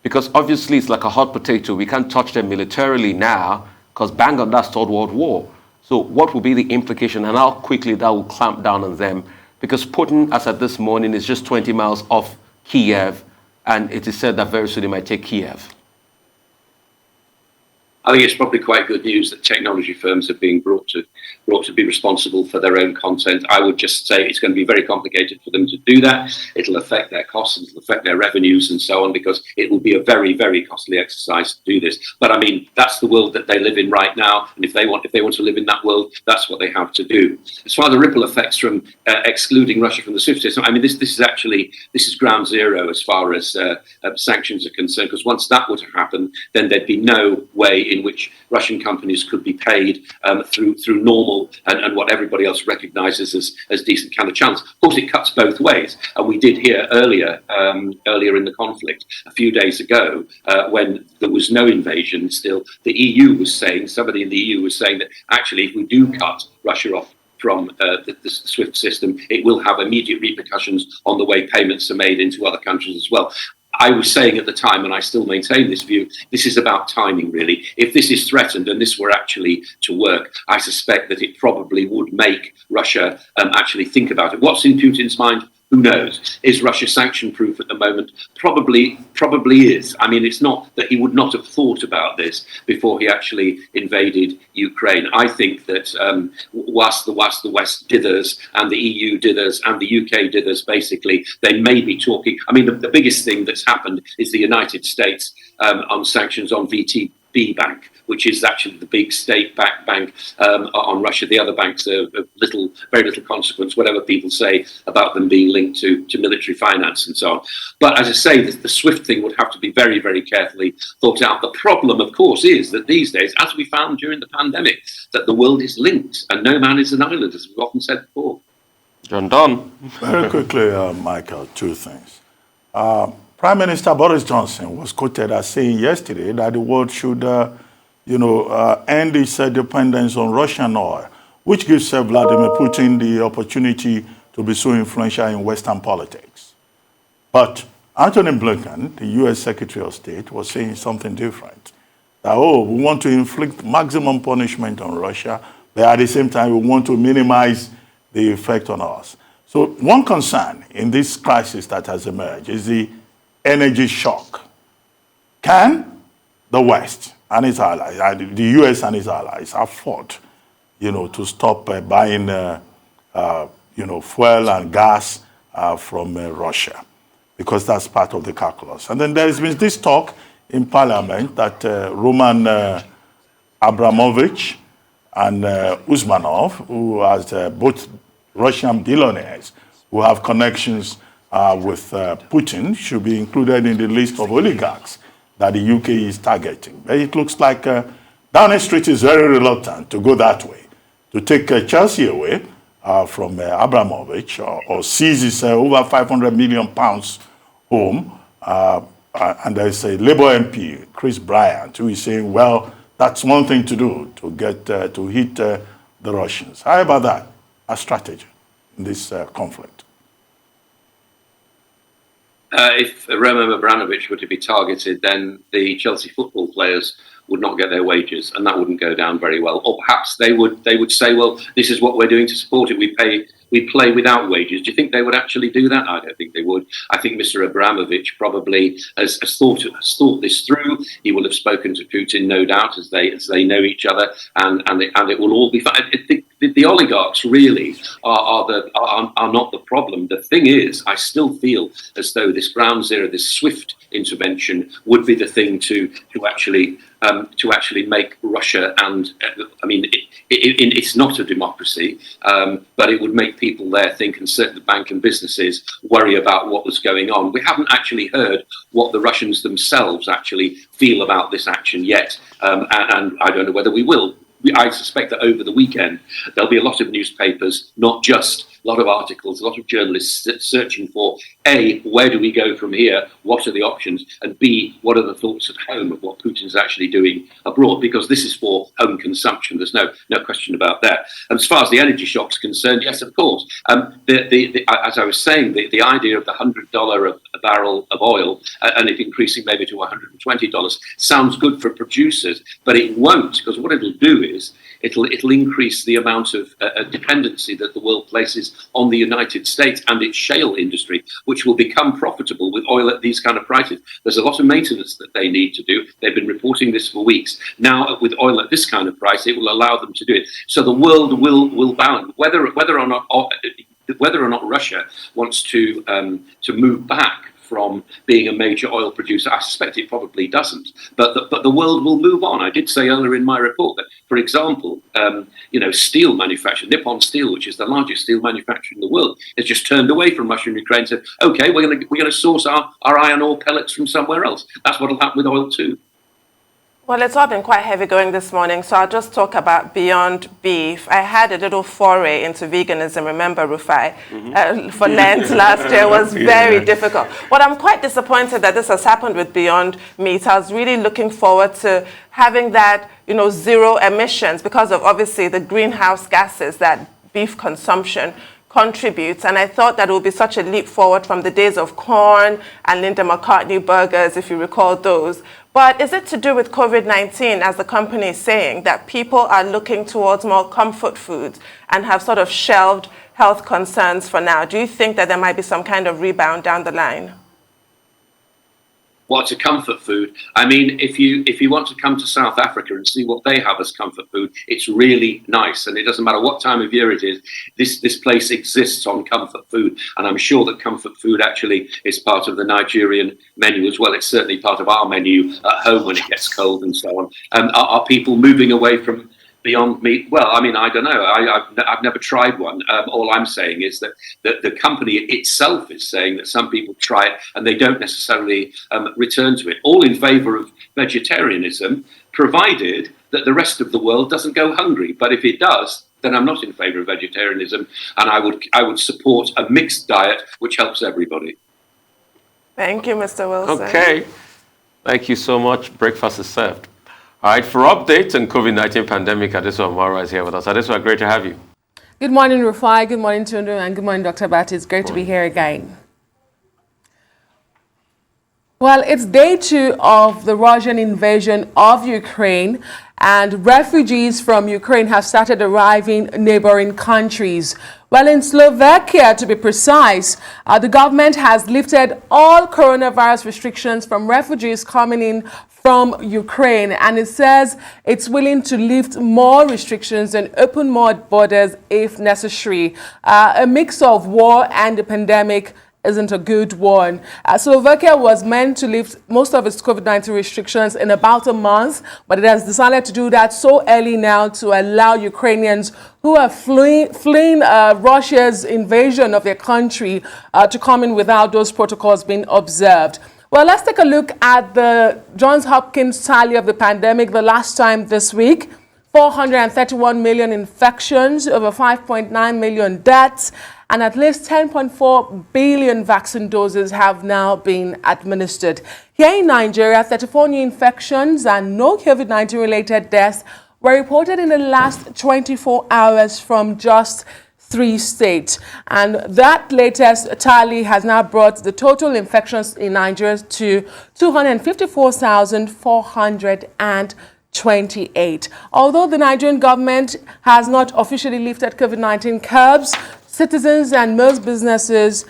Because obviously it's like a hot potato. We can't touch them militarily now because bang on that Third World War. So what will be the implication and how quickly that will clamp down on them? Because Putin, as at this morning, is just 20 miles off Kiev, and it is said that very soon they might take Kiev. I think it's probably quite good news that technology firms are being brought to be responsible for their own content. I would just say it's going to be very complicated for them to do that. It'll affect their costs, it'll affect their revenues and so on, because it will be a very, very costly exercise to do this. But I mean, that's the world that they live in right now. And if they want to live in that world, that's what they have to do. As far as the ripple effects from excluding Russia from the SWIFT system, I mean, this is ground zero as far as sanctions are concerned, because once that were to happen, then there'd be no way in which Russian companies could be paid through normal and what everybody else recognises as decent kind of channels. Of course, it cuts both ways, and we did hear earlier in the conflict a few days ago when there was no invasion. Still, the EU was saying, somebody in the EU was saying that actually, if we do cut Russia off from the SWIFT system, it will have immediate repercussions on the way payments are made into other countries as well. I was saying at the time, and I still maintain this view, this is about timing, really. If this is threatened and this were actually to work, I suspect that it probably would make Russia actually think about it. What's in Putin's mind? Who knows? Is Russia sanction-proof at the moment? Probably is. I mean, it's not that he would not have thought about this before he actually invaded Ukraine. I think that whilst the West dithers and the EU dithers and the UK dithers, basically, they may be talking. I mean, the biggest thing that's happened is the United States on sanctions on VTB Bank, which is actually the big state-backed bank on Russia. The other banks are of very little consequence, whatever people say about them being linked to military finance and so on. But as I say, the SWIFT thing would have to be very, very carefully thought out. The problem, of course, is that these days, as we found during the pandemic, that the world is linked and no man is an island, as we've often said before. John Donne. Very quickly, Michael, two things. Prime Minister Boris Johnson was quoted as saying yesterday that the world should end its dependence on Russian oil, which gives Vladimir Putin the opportunity to be so influential in Western politics. But Antony Blinken, the U.S. Secretary of State, was saying something different. That, we want to inflict maximum punishment on Russia, but at the same time, we want to minimize the effect on us. So one concern in this crisis that has emerged is the energy shock. Can the West and its allies, the U.S. and its allies, afford, to stop buying, fuel and gas from Russia? Because that's part of the calculus. And then there has been this talk in Parliament that Roman Abramovich and Usmanov, who has both Russian billionaires who have connections with Putin, should be included in the list of oligarchs that the UK is targeting. But it looks like Downing Street is very reluctant to go that way, to take Chelsea away from Abramovich or seize his over £500 million home And there's a Labour MP, Chris Bryant, who is saying, well, that's one thing to do, to get to hit the Russians. How about that, a strategy in this conflict? If Roman Abramovich were to be targeted, then the Chelsea football players would not get their wages, and that wouldn't go down very well. Or perhaps they would say, well, this is what we're doing to support it. We play without wages. Do you think they would actually do that? I don't think they would. I think Mr. Abramovich probably has thought this through. He will have spoken to Putin, no doubt, as they know each other, and it will all be fine. The oligarchs really are not the problem. The thing is, I still feel as though this ground zero, this swift intervention, would be the thing to actually make Russia, and I mean, it's not a democracy, but it would make people there think, and certainly the bank and businesses worry about what was going on. We haven't actually heard what the Russians themselves actually feel about this action yet, and I don't know whether we will. I suspect that over the weekend, there'll be a lot of newspapers, not just a lot of articles, a lot of journalists searching for A, where do we go from here? What are the options? And B, what are the thoughts at home of what Putin's actually doing abroad? Because this is for home consumption. There's no question about that. And as far as the energy shock's concerned, yes, of course. As I was saying, the idea of the $100 a barrel of oil and it increasing maybe to $120 sounds good for producers, but it won't, because what it'll do is it'll increase the amount of dependency that the world places on the United States and its shale industry, which will become profitable with oil at these kind of prices. There's a lot of maintenance that they need to do. They've been reporting this for weeks. Now, with oil at this kind of price, it will allow them to do it. So the world will balance. Whether or not Russia wants to move back from being a major oil producer, I suspect it probably doesn't. But the world will move on. I did say earlier in my report that, for example, steel manufacture, Nippon Steel, which is the largest steel manufacturer in the world, has just turned away from Russia and Ukraine and said, okay, we're going to source our iron ore pellets from somewhere else. That's what will happen with oil too. Well, it's all been quite heavy going this morning, so I'll just talk about Beyond Beef. I had a little foray into veganism, remember, Rufai, for Lent last year. It was very difficult. But I'm quite disappointed that this has happened with Beyond Meat. I was really looking forward to having that, zero emissions, because of obviously the greenhouse gases that beef consumption contributes, and I thought that it would be such a leap forward from the days of corn and Linda McCartney burgers, if you recall those. But is it to do with COVID-19, as the company is saying, that people are looking towards more comfort foods and have sort of shelved health concerns for now? Do you think that there might be some kind of rebound down the line? What's a comfort food? I mean, if you want to come to South Africa and see what they have as comfort food, it's really nice, and it doesn't matter what time of year it is. This place exists on comfort food, and I'm sure that comfort food actually is part of the Nigerian menu as well. It's certainly part of our menu at home when it gets cold and so on. Are people moving away from Beyond Meat? Well, I mean, I don't know. I've never tried one. All I'm saying is that the company itself is saying that some people try it and they don't necessarily return to it. All in favour of vegetarianism, provided that the rest of the world doesn't go hungry. But if it does, then I'm not in favour of vegetarianism, and I would support a mixed diet which helps everybody. Thank you, Mr. Wilson. Okay. Thank you so much. Breakfast is served. All right, for updates on COVID-19 pandemic, Adesu Amara is here with us. Adesu, great to have you. Good morning, Rufai. Good morning, Tundu, and good morning, Dr. Bati. It's great to be here again. Well, it's day 2 of the Russian invasion of Ukraine, and refugees from Ukraine have started arriving in neighboring countries. Well, in Slovakia, to be precise, the government has lifted all coronavirus restrictions from refugees coming in from Ukraine, and it says it's willing to lift more restrictions and open more borders if necessary. A mix of war and the pandemic isn't a good one. Slovakia was meant to lift most of its COVID-19 restrictions in about a month, but it has decided to do that so early now to allow Ukrainians who are fleeing Russia's invasion of their country to come in without those protocols being observed. Well, let's take a look at the Johns Hopkins tally of the pandemic the last time this week. 431 million infections, over 5.9 million deaths, and at least 10.4 billion vaccine doses have now been administered. Here in Nigeria, 34 new infections and no COVID-19 related deaths were reported in the last 24 hours from just 3 states. And that latest tally has now brought the total infections in Nigeria to 254,428. Although the Nigerian government has not officially lifted COVID-19 curbs, citizens and most businesses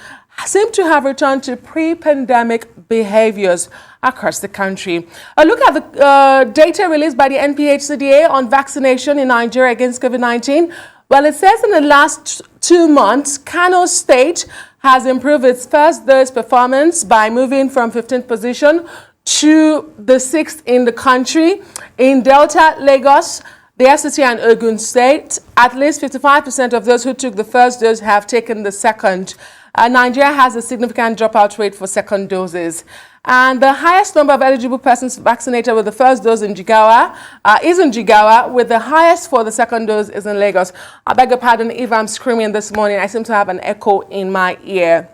seem to have returned to pre-pandemic behaviors across the country. A look at the data released by the NPHCDA on vaccination in Nigeria against COVID-19. Well, it says in the last 2 months, Kano State has improved its first dose performance by moving from 15th position to the 6th in the country. In Delta, Lagos, the FCT and Ogun State, at least 55% of those who took the first dose have taken the second. Nigeria has a significant dropout rate for second doses. And the highest number of eligible persons vaccinated with the first dose in Jigawa is in Jigawa, with the highest for the second dose is in Lagos. I beg your pardon if I'm screaming this morning. I seem to have an echo in my ear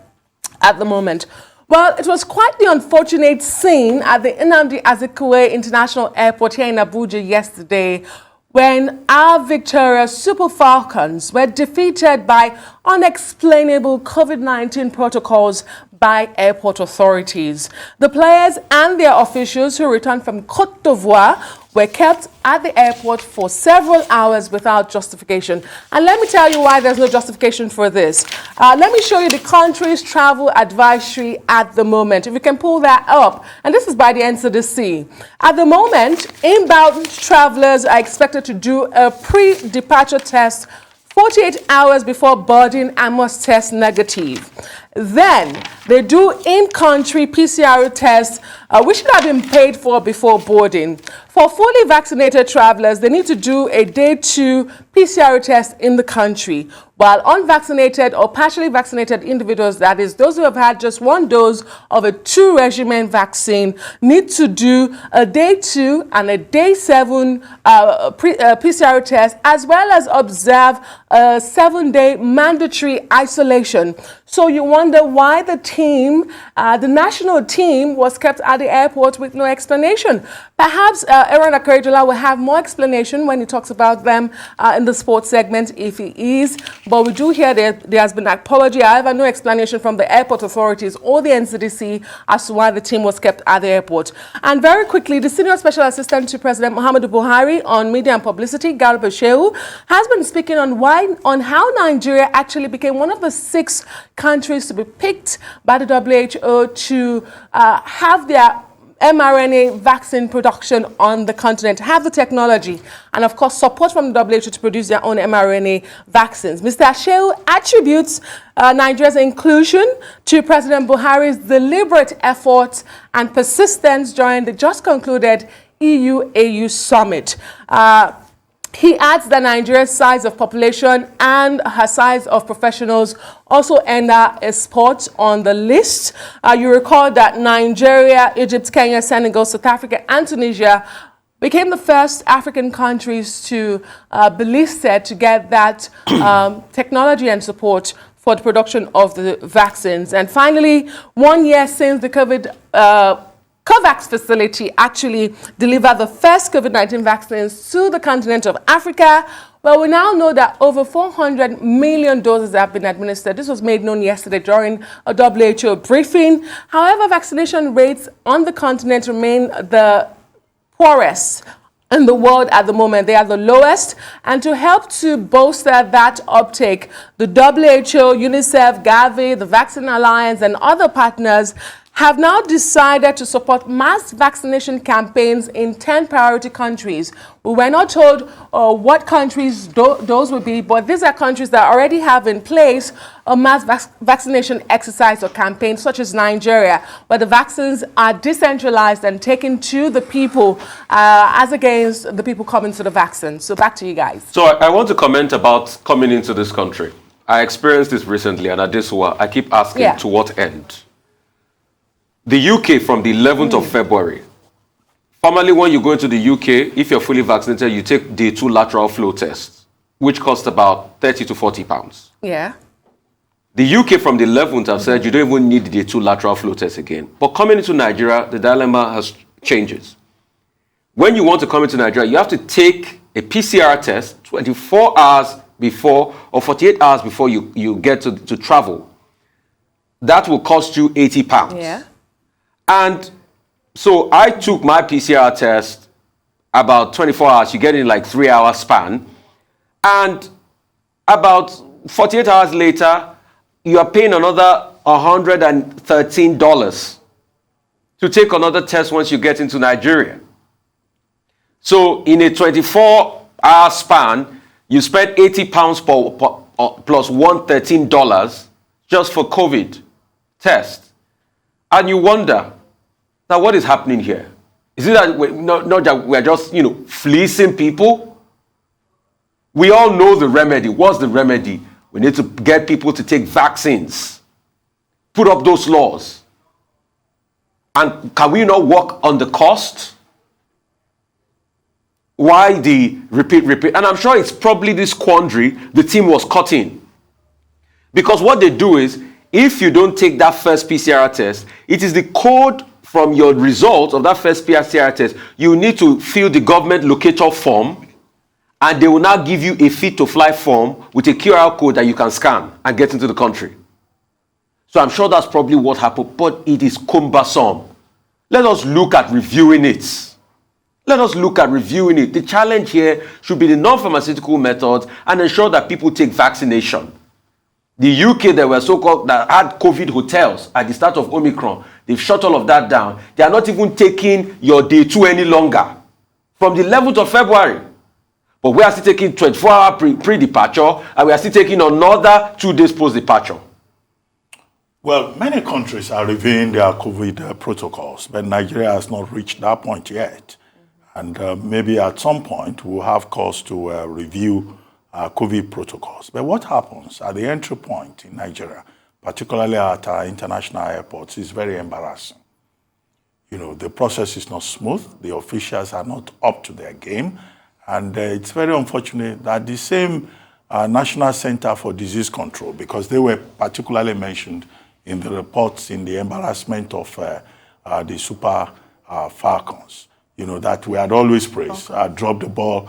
at the moment. Well, it was quite the unfortunate scene at the Nnamdi Azikiwe International Airport here in Abuja yesterday, when our victorious Super Falcons were defeated by unexplainable COVID-19 protocols by airport authorities. The players and their officials who returned from Côte d'Ivoire were kept at the airport for several hours without justification. And let me tell you why there's no justification for this. Let me show you the country's travel advisory at the moment. If you can pull that up. And this is by the NCDC. At the moment, inbound travelers are expected to do a pre-departure test 48 hours before boarding and must test negative. Then they do in-country PCR tests, which should have been paid for before boarding. For fully vaccinated travelers, they need to do a day 2 PCR test in the country, while unvaccinated or partially vaccinated individuals, that is, those who have had just 1 dose of a 2-regimen vaccine, need to do a day 2 and a day 7 PCR test, as well as observe a 7-day mandatory isolation. So you wonder why the team, the national team, was kept at the airport with no explanation. Perhaps Aaron Akarijola will have more explanation when he talks about them in the sports segment, if he is. But we do hear that there has been an apology. However, no explanation from the airport authorities or the NCDC as to why the team was kept at the airport. And very quickly, the Senior Special Assistant to President Muhammadu Buhari on Media and Publicity, Garba Shehu, has been speaking on how Nigeria actually became one of the 6 countries to be picked by the WHO to have their mRNA vaccine production on the continent, have the technology, and of course support from the WHO to produce their own mRNA vaccines. Mr. Shehu attributes Nigeria's inclusion to President Buhari's deliberate efforts and persistence during the just concluded EU-AU summit. He adds that Nigeria's size of population and her size of professionals also enter a spot on the list. You recall that Nigeria, Egypt, Kenya, Senegal, South Africa, and Tunisia became the first African countries to be listed to get that technology and support for the production of the vaccines. And finally, 1 year since the COVAX facility actually delivered the first COVID-19 vaccines to the continent of Africa. Well, we now know that over 400 million doses have been administered. This was made known yesterday during a WHO briefing. However, vaccination rates on the continent remain the poorest in the world at the moment. They are the lowest. And to help to bolster that uptake, the WHO, UNICEF, Gavi, the Vaccine Alliance, and other partners have now decided to support mass vaccination campaigns in 10 priority countries. We were not told what countries those would be, but these are countries that already have in place a mass vaccination exercise or campaign, such as Nigeria, where the vaccines are decentralized and taken to the people as against the people coming to the vaccine. So back to you guys. So I want to comment about coming into this country. I experienced this recently, and at this one, I keep asking, to what end? The UK from the 11th of February Formerly, when you go into the UK, if you're fully vaccinated, you take day 2 lateral flow test, which costs about 30 to 40 pounds. Yeah. The UK from the 11th have said you don't even need the day 2 lateral flow test again. But coming into Nigeria, the dilemma has changes. When you want to come into Nigeria, you have to take a PCR test 24 hours before or 48 hours before you get to travel. That will cost you 80 pounds. Yeah. And so I took my PCR test about 24 hours. You get in like 3-hour span. And about 48 hours later, you are paying another $113 to take another test once you get into Nigeria. So in a 24-hour span, you spend 80 pounds plus $113 just for COVID test. And you wonder, now what is happening here? Is it that not that we're just, fleecing people? We all know the remedy. What's the remedy? We need to get people to take vaccines. Put up those laws. And can we not work on the cost? Why the repeat? And I'm sure it's probably this quandary the team was caught in. Because what they do is, if you don't take that first PCR test, it is the code from your result of that first PCR test. You need to fill the government locator form, and they will now give you a fit to fly form with a QR code that you can scan and get into the country. So I'm sure that's probably what happened, but it is cumbersome. Let us look at reviewing it. The challenge here should be the non-pharmaceutical methods and ensure that people take vaccination. The UK, there were so-called that had COVID hotels at the start of Omicron. They've shut all of that down. They are not even taking your day 2 any longer from the 11th of February. But we are still taking 24-hour pre-departure, and we are still taking another 2 days post-departure. Well, many countries are reviewing their COVID protocols, but Nigeria has not reached that point yet. And maybe at some point we'll have cause to review COVID protocols. But what happens at the entry point in Nigeria, particularly at our international airports, is very embarrassing. The process is not smooth. The officials are not up to their game. And it's very unfortunate that the same National Center for Disease Control, because they were particularly mentioned in the reports in the embarrassment of the Super Falcons, that we had always praised, dropped the ball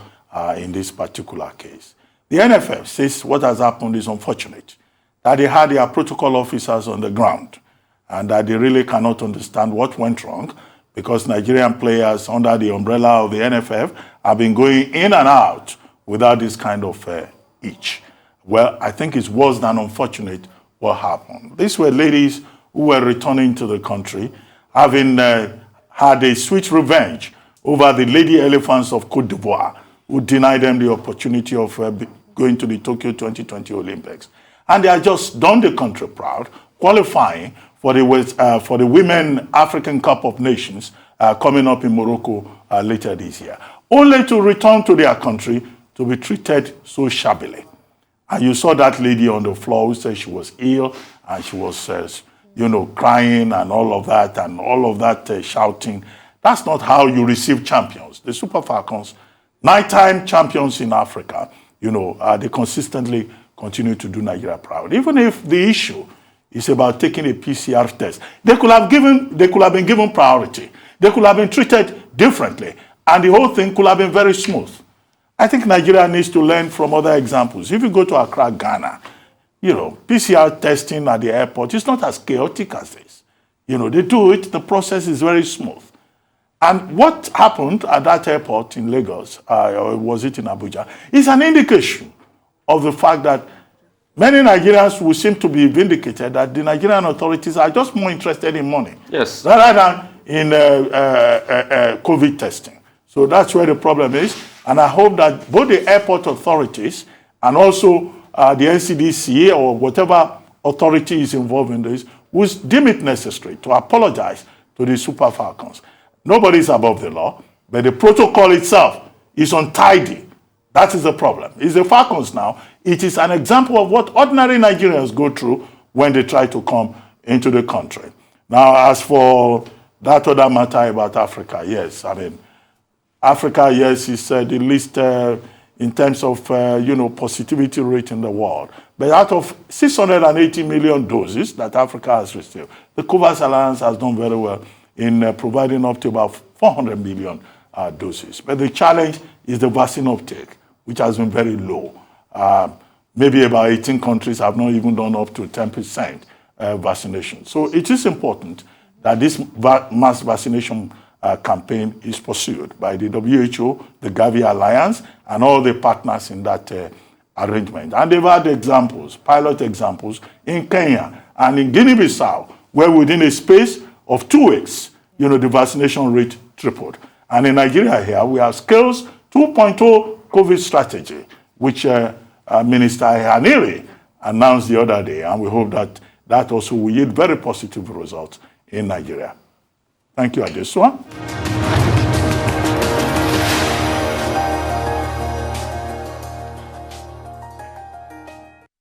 in this particular case. The NFF says what has happened is unfortunate, that they had their protocol officers on the ground and that they really cannot understand what went wrong, because Nigerian players under the umbrella of the NFF have been going in and out without this kind of itch. Well, I think it's worse than unfortunate what happened. These were ladies who were returning to the country, having had a sweet revenge over the lady elephants of Côte d'Ivoire, who denied them the opportunity of going to the Tokyo 2020 Olympics. And they have just done the country proud, qualifying for the Women African Cup of Nations coming up in Morocco later this year, only to return to their country to be treated so shabbily. And you saw that lady on the floor who said she was ill and she was, crying and all of that shouting. That's not how you receive champions. The Super Falcons, 9-time champions in Africa, they consistently continue to do Nigeria proud. Even if the issue is about taking a PCR test, they could have been given priority. They could have been treated differently, and the whole thing could have been very smooth. I think Nigeria needs to learn from other examples. If you go to Accra, Ghana, PCR testing at the airport is not as chaotic as this. They do it, the process is very smooth. And what happened at that airport in Lagos, or was it in Abuja, is an indication of the fact that many Nigerians will seem to be vindicated that the Nigerian authorities are just more interested in money, yes, rather than in COVID testing. So that's where the problem is. And I hope that both the airport authorities and also the NCDC or whatever authority is involved in this will deem it necessary to apologize to the Super Falcons. Nobody is above the law, but the protocol itself is untidy. That is the problem. It's the Falcons now. It is an example of what ordinary Nigerians go through when they try to come into the country. Now, as for that other matter about Africa, yes. I mean, Africa, yes, is the least in terms of, positivity rate in the world. But out of 680 million doses that Africa has received, the COVAX Alliance has done very well in providing up to about 400 million doses. But the challenge is the vaccine uptake, which has been very low. Maybe about 18 countries have not even done up to 10% vaccination. So it is important that this mass vaccination campaign is pursued by the WHO, the Gavi Alliance, and all the partners in that arrangement. And they've had examples, pilot examples, in Kenya and in Guinea-Bissau, where within a space of 2 weeks, the vaccination rate tripled. And in Nigeria here, we have Scales 2.0 COVID strategy, which Minister Haniri announced the other day, and we hope that that also will yield very positive results in Nigeria. Thank you, Adesua.